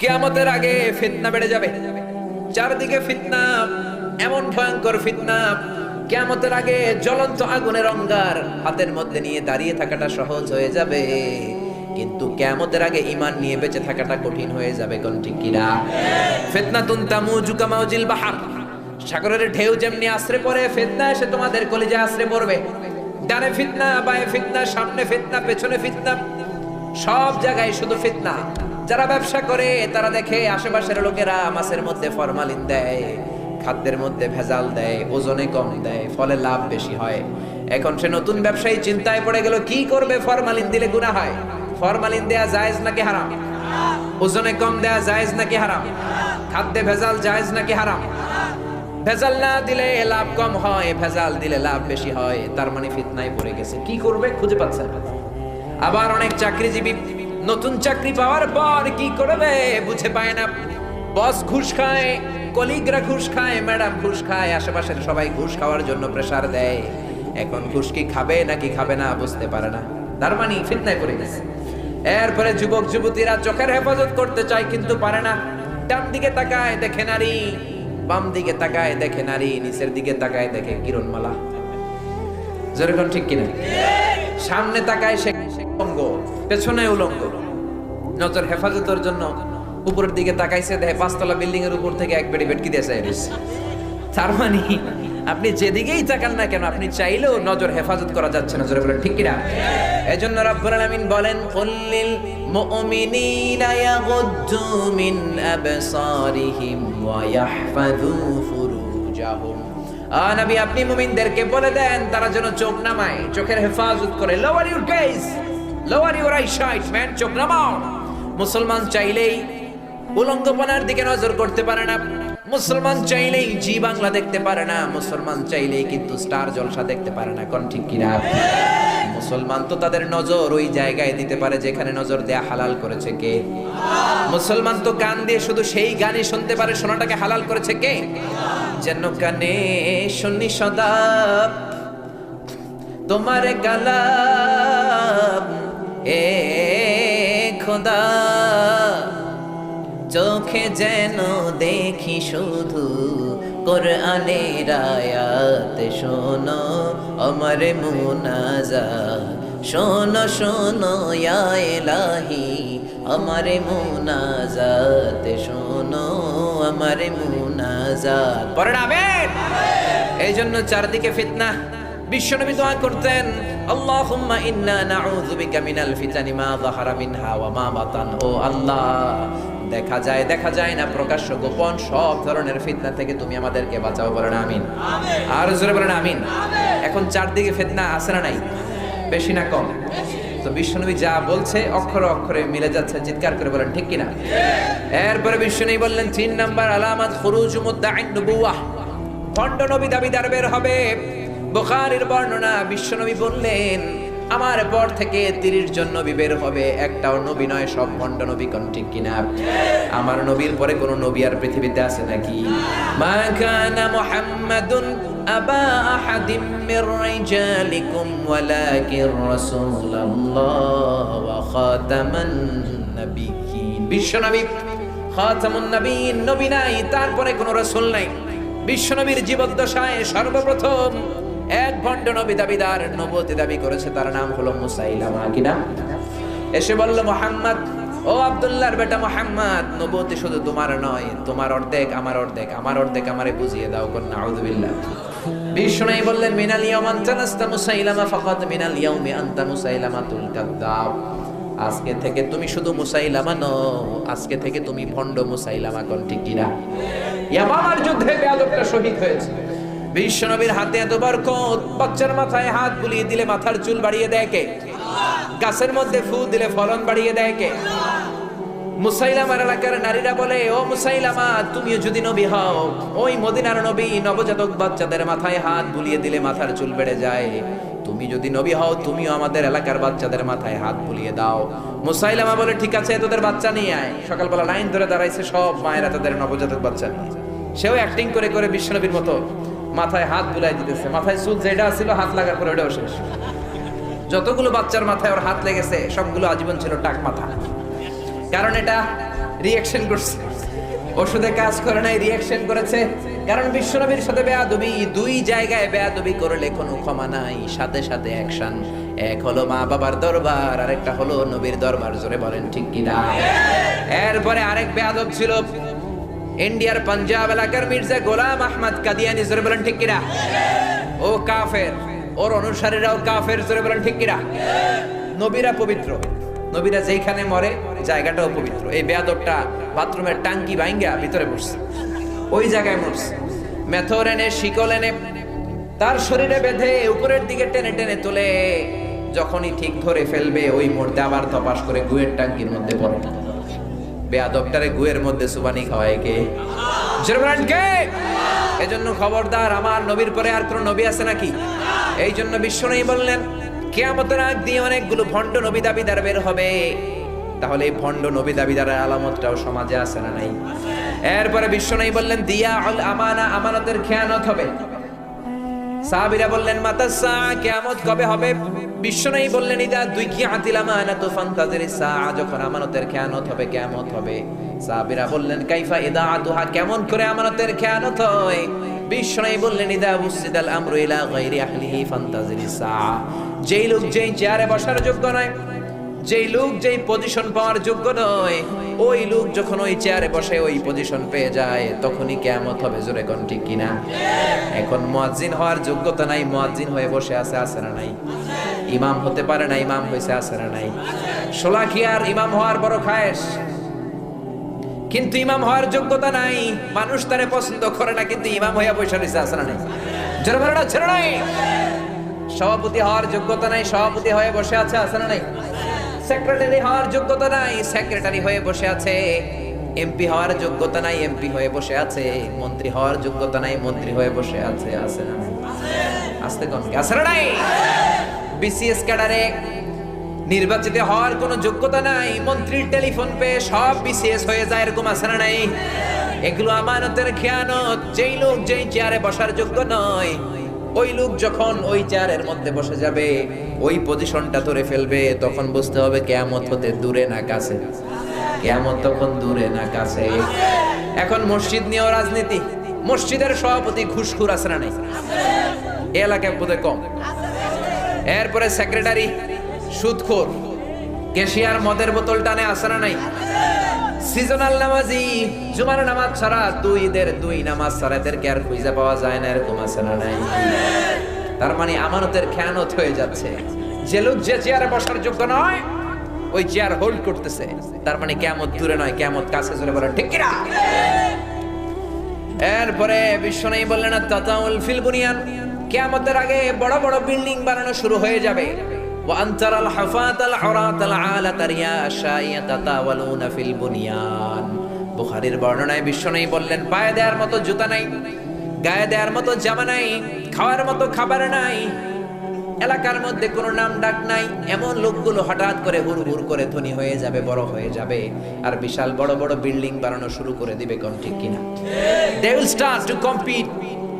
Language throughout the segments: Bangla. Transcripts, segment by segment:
কিয়ামতের আগে ফিতনা বেড়ে যাবে, চারদিকে ফিতনা, এমন ভয়ঙ্কর ফিতনা। কিয়ামতের আগে জ্বলন্ত আগুনের অঙ্গার হাতের মধ্যে নিয়ে দাঁড়িয়ে থাকাটা সহজ হয়ে যাবে, কিন্তু কিয়ামতের আগে ঈমান নিয়ে বেঁচে থাকাটা কঠিন হয়ে যাবে। কোন ঠিক কিনা? ফিতনাতুন তামুজু কামাউজিল বাহর, সাগরের ঢেউ যেমনি আশ্রে পড়ে, ফিতনা এসে তোমাদের কলিজা আশ্রে পড়বে। ডানে ফিতনা, বায়ে ফিতনা, সামনে ফিতনা, পেছনে ফিতনা, সব জায়গায় শুধু ফিতনা। যারা ব্যবসা করে তারা দেখে আশেপাশের লোকেরা মাছের মধ্যে ফরমালিন দেয়, খাদ্যের মধ্যে ভেজাল দেয়, ওজনে কম দেয়, ফলে লাভ বেশি হয়। এখন সে নতুন ব্যবসায়ী চিন্তায় পড়ে গেল, কি করবে? ফরমালিন দিলে গুনাহ হয়। ফরমালিন দেয়া জায়েজ নাকি হারাম? ওজনে কম দেয়া জায়েজ নাকি হারাম? খাদ্যে ভেজাল জায়েজ নাকি হারাম? ভেজাল না দিলে লাভ কম হয়, ভেজাল দিলে লাভ বেশি হয়। তার মানে ফিতনায় পড়ে গেছে। কি করবে? খুঁজে পাচ্ছে না। আবার অনেক চাকরিজীবী নতুন চাকরি পাওয়ার পর কি করবে বুঝে পায় না। বস ঘুষ খায়, কলিগরা ঘুষ খায়, ম্যাডাম ঘুষ খায়, আশেপাশের সবাই ঘুষ খাওয়ার জন্য প্রেসার দেয়। এখন ঘুষ কি খাবে নাকি খাবে না বুঝতে পারে না, তার মানে ফিতনায় পড়ে গেছে। এরপরে যুবক যুবতীরা চোখের হেফাজত করতে চায় কিন্তু পারে না। ডান দিকে তাকায় দেখে নারী, বাম দিকে তাকায় দেখে নারী, নিচের দিকে তাকায় দেখে কিরণমালা। যেরকম ঠিক কিনা? সামনে তাকায় সে উলঙ্গ, পেছনে উলঙ্গ। নজর হেফাজতের জন্য উপরের দিকে তাকাইছে, দেখে 5 তলা বিল্ডিং এর উপর থেকে এক বেড়ি ভেটকি দিয়েছে। তার মানে আপনি যেদিকেই তাকান না কেন, আপনি চাইলেও নজর হেফাজত করা যাচ্ছে না। জোরে বলেন ঠিক কিনা? এজন্য রব্বুল আলামিন বলেন, কুল্লিল মুমিনিনা ইয়াগুদ্দু মিন আবসারিহিম ওয়া ইয়াহফাযু ফুরুজাহুম। নবী আপনি মুমিনদেরকে বলে দেন তারা যেন চোখ নামায়, চোখের হেফাজত করে। Lower your gauge, lower your eyesight, man, চোখ নামাও। মুসলমান চাইলেই উলঙ্গপনার দিকে নজর করতে পারে না, মুসলমান চাইলেই জি বাংলা দেখতে পারে না, মুসলমান চাইলেই কিন্তু স্টার জলসা দেখতে পারে না। কোন ঠিক কিনা? মুসলমান তো তাদের নজর ওই জায়গায় দিতে পারে যেখানে নজর দেয়া হালাল করেছে কে? মুসলমান তো কান দিয়ে শুধু সেই গানই শুনতে পারে, শোনাটাকে হালাল করেছে কে? যেন কানে শুনি সদা তোমার কালাম, এ খোদা চোখে যেন দেখি শুধু কোরআনের আয়াত। শোনো আমার মুনাজাত, শোনো শোনো ইয়া ইলাহি আমার মুনাজাত, শোনো আমার মুনাজাত। পড়েন আমিন। এই জন্য চারদিকে ফিতনা। বিশ্বনবী দোয়া করতেন, আল্লাহুম্মা ইন্না নাউযু বিকা মিনাল ফিতানি মা যাহারা মিনহা ওয়া মা বাতান। ও আল্লাহ, দেখা যায় দেখা যায় না, প্রকাশ্য গোপন সব ধরনের ফিতনা থেকে তুমি আমাদেরকে বাঁচাও। বলেন আমিন। আর জোরে বলেন আমিন। এখন চারদিকে ফিতনা আছে না নাই? বেশি না কম? তো বিশ্বনবী যা বলছে অক্ষরে অক্ষরে মিলে যাচ্ছে। চিৎকার করে বলেন ঠিক কিনা? এরপরে বিশ্বনবী বললেন 3 নাম্বার আলামত খুরুজ মুদ্দাঈন নবুওয়াহ, ভণ্ড নবী দাবিদার বের হবে। বুখারীর বর্ণনা, বিশ্বনবী বললেন আমার পর থেকে 30 জন নবী বের হবে, একটাও নবী নয়, সব ভণ্ড নবী। কোন ঠিক কিনা? আমার নবীর পরে কোন নবী আর পৃথিবীতে আছে নাকি? মা কানা মুহাম্মাদুন আবা আহাদিম মির রিজালিকুম ওয়ালাকিন রাসূলুল্লাহ ওয়া খাতামান নাবিয়্যিন। বিশ্বনবী খাতামুন নাবিয়্যিন, নবী নাই, তারপরে কোন রাসূল নাই। বিশ্বনবীর জীবদ্দশায় সর্বপ্রথম এক ভণ্ড নবী দাবিদার নবুয়তি দাবি করেছে, তার নাম হলো মুসাইলামা। কি নাম? এসে বলল, মুহাম্মদ, ও আব্দুল্লাহর বেটা মুহাম্মদ, নবুয়তি শুধু তোমার নয়, তোমার অর্ধেক আমার অর্ধেক, আমার অর্ধেক আমারে বুঝিয়ে দাও। কোন নাউযুবিল্লাহ। বিশ্বনবী বললেন, মিনাল ইয়াউম আনতা নাস্তা মুসাইলামা ফাকাত মিনাল ইয়াউমি আনতা মুসাইলামাতুল কাযযাব। আজকে থেকে তুমি শুধু মুসাইলামা নও, আজকে থেকে তুমি ভণ্ড মুসাইলামা। কোন ঠিক কিনা? ইয়ামামার যুদ্ধে বেয়াদবটা শহীদ হয়েছে। বিশ্বনবীর হাতে এত বরকত, বাচ্চার মাথায় হাত বুলিয়ে দিলে মাথার চুল বাড়িয়ে দেয় কে? গাছের মধ্যে ফু দিলে ফলন বাড়িয়ে দেয় কে? মুসাইলামার এলাকার নারীরা বলে, ও মুসাইলামা, তুমিও যদি নবী হও, ওই মদিনার নবী নবজাতক বাচ্চাদের মাথায় হাত বুলিয়ে দিলে মাথার চুল বেড়ে যায়। তুমি যদি নবী হও, তুমিও আমাদের এলাকার বাচ্চাদের মাথায় হাত বুলিয়ে দাও। মুসাইলামা বলে, ঠিক আছে, তোদের বাচ্চা নিয়ে আয়। সকালবেলা লাইন ধরে দাঁড়াইছে সব মায়েরা তাদের নবজাতক বাচ্চা নিয়ে। সেও অ্যাক্টিং করে করে বিশ্বনবীর মতো মাথায় হাত বুলাই দিতেছে। মাথায় চুল যেটা ছিল হাত লাগার পরে ওটাও শেষ। যতগুলো বাচ্চার মাথায় ওর হাত লেগেছে সবগুলো আজীবন ছিল টাক মাথা। কারণ এটা রিঅ্যাকশন করছে, ওষুধে কাজ করে নাই, রিঅ্যাকশন করেছে। কারণ বিশ্বনবীর সাথে বেয়াদবি, দুই জায়গায় বেয়াদবি করলে কোনো ক্ষমা নাই, সাথে সাথে অ্যাকশন। এক হলো মা বাবার দরবার, আরেকটা হলো নবীর দরবার। জোরে বলেন ঠিক কি না? এরপরে আরেক বেয়াদব ছিল ইন্ডিয়ার পাঞ্জাব এলাকার মির্জা গোলাম আহমদ কাদিয়ানি। জোরে বলেন ঠিক কি না? ও কাফের, ওর অনুসারীরাও কাফের। জোরে বলেন ঠিক কি না? নবীরা পবিত্র, নবীরা যেখানে মরে জায়গাটাও পবিত্র। এই বেয়াদবটা বাথরুমের টাঙ্কি ভাঙ্গা ভিতরে বসছে, ওই জায়গায় মরছে। মেথর এনে, শিকল এনে তার শরীরে বেঁধে উপরের দিকে টেনে টেনে তুলে যখনই ঠিক ধরে ফেলবে, ওই মুহূর্তে আবার তপাস করে গুয়ের টাঙ্কির মধ্যে পড়ে। বেয়াদবটারে গুয়ের মধ্যে সুবানি খাওয়ায় কে? কে? এজন্য খবরদার, আমার নবীর পরে আর কোন নবী আছে নাকি? এই জন্য বিশ্বনবী বললেন, কিয়ামতের আগ দিয়ে অনেকগুলো ভণ্ড নবী দাবিদার বের হবে। তাহলে এই ভণ্ড নবী দাবিদারের আলামতটাও সমাজে আছে না নাই? এরপরে বিশ্বনবী বললেন, দিয়া আল আমানা, আমানতের খেয়ানত হবে। সাহাবীরা বললেন, মাতাসা, কিয়ামত কবে হবে? বিশ্বনবী বললেন, ইদা দুইকিয়াতিল আমানাতু ফান্তাজিরিস সাআ, যখন আমানতের খেয়ানত হবে, কিয়ামত হবে। সাহাবীরা বললেন, কাইফা ইদাআতুহা, কেমন করে আমানতের খেয়ানত হয়? বিশ্বনবী বললেন, ইদা বুসিদাল আমরু ইলা গায়রি আহলিহি ফান্তাজিরিস সাআ, যেই লোক যেই চেয়ারে বসার যোগ্য নয়, যেই লোক যেই পজিশন পাওয়ার যোগ্য নয়, ওই লোক যখন ওই চেয়ারে বসে ওই পজিশন পেয়ে যায়, তখনই কিয়ামত হবে। জোরে কোন ঠিক কিনা? এখন মুয়াজ্জিন হওয়ার যোগ্যতা নাই, মুয়াজ্জিন হয়ে বসে আছে, আছে না নাই? ইমাম হতে পারে না, ইমাম হয়েছে, আছে না নাই? শোলাকিয়ার ইমাম হওয়ার বড় খায়েশ, কিন্তু ইমাম হওয়ার যোগ্যতা নাই। মানুষ তারে পছন্দ করে না, কিন্তু ইমাম হইয়া বসে রয়েছে, আছে না নাই? জোরে বলেন, আছে না নাই? সভাপতি হওয়ার যোগ্যতা নাই, সভাপতি হয়ে বসে আছে, আছে না নাই? সেক্রেটারি হওয়ার যোগ্যতা নাই, সেক্রেটারি হয়ে বসে আছে। এমপি হওয়ার যোগ্যতা নাই, এমপি হয়ে বসে আছে। মন্ত্রী হওয়ার যোগ্যতা নাই, মন্ত্রী হয়ে বসে আছে, আছে না নাই? আস্তে কোন কি, আছে না নাই? বিসিএস ক্যাডারে নির্বাচিত হওয়ার কোনো যোগ্যতা নাই, মন্ত্রীর টেলিফোন পেয়ে সব বিসিএস হয়ে যায়, এরকম আছে না নাই? এগুলো আমানতের খেয়ানত। যেই লোক যেই চেয়ারে বসার যোগ্য নয়, ওই লোক যখন ওই চেয়ারের মধ্যে বসে যাবে, ওই পজিশনটা ধরে ফেলবে, তখন বুঝতে হবে কিয়ামত হতে দূরে না কাছে। কিয়ামত তখন দূরে না কাছে। এখন মসজিদ নিয়েও রাজনীতি। মসজিদের সভাপতি ঘুষখোর, আছে না নাই? এলাকায় বোধহয় কম। এরপরে সেক্রেটারি সুদখোর, ক্যাশিয়ার মদের বোতল টানে, আছে না নাই? সিজনাল নামাজি, জুমার নামাজ ছাড়া দুই নামাজ ছাড়া এদেরকে আর খুঁজে পাওয়া যায় না, এরকম আছে না নাই? তার মানে আমানতের খেয়ানত হয়ে যাচ্ছে। যে লোক যে চেয়ারে বসার যোগ্য নয়, ওই চেয়ার হোল্ড করতেছে, তার মানে কিয়ামত দূরে নয়, কিয়ামত কাছে। চলে বলেন ঠিক কিনা? এরপরে বিশ্বনবী বললেন, তাতাউল ফিল বুনিয়ান, কিয়ামতের আগে বড় বড় বিল্ডিং বানানো শুরু হয়ে যাবে। وأنتر الحفاة العراة العالة رياشا يتطاولون في البنيان। বুখারীর বর্ণনায় বিশ্বনবী বললেন, পায়ে দেওয়ার মতো জুতা নাই, গায়ে দেওয়ার মতো জামা নাই, খাওয়ার মতো খাবার নাই, এলাকার মধ্যে কোনো নাম ডাক নাই। এমন লোকগুলো হঠাৎ করে হুড় করে ধনী হয়ে যাবে, বড় হয়ে যাবে, আর বিশাল বড় বড় বিল্ডিং বানানো শুরু করে দিবে। কোন ঠিক কিনা? They will start to compete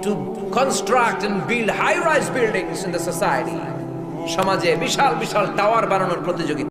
to construct and build high rise buildings in the society. সমাজে বিশাল বিশাল টাওয়ার বানানোর প্রতিযোগিতা।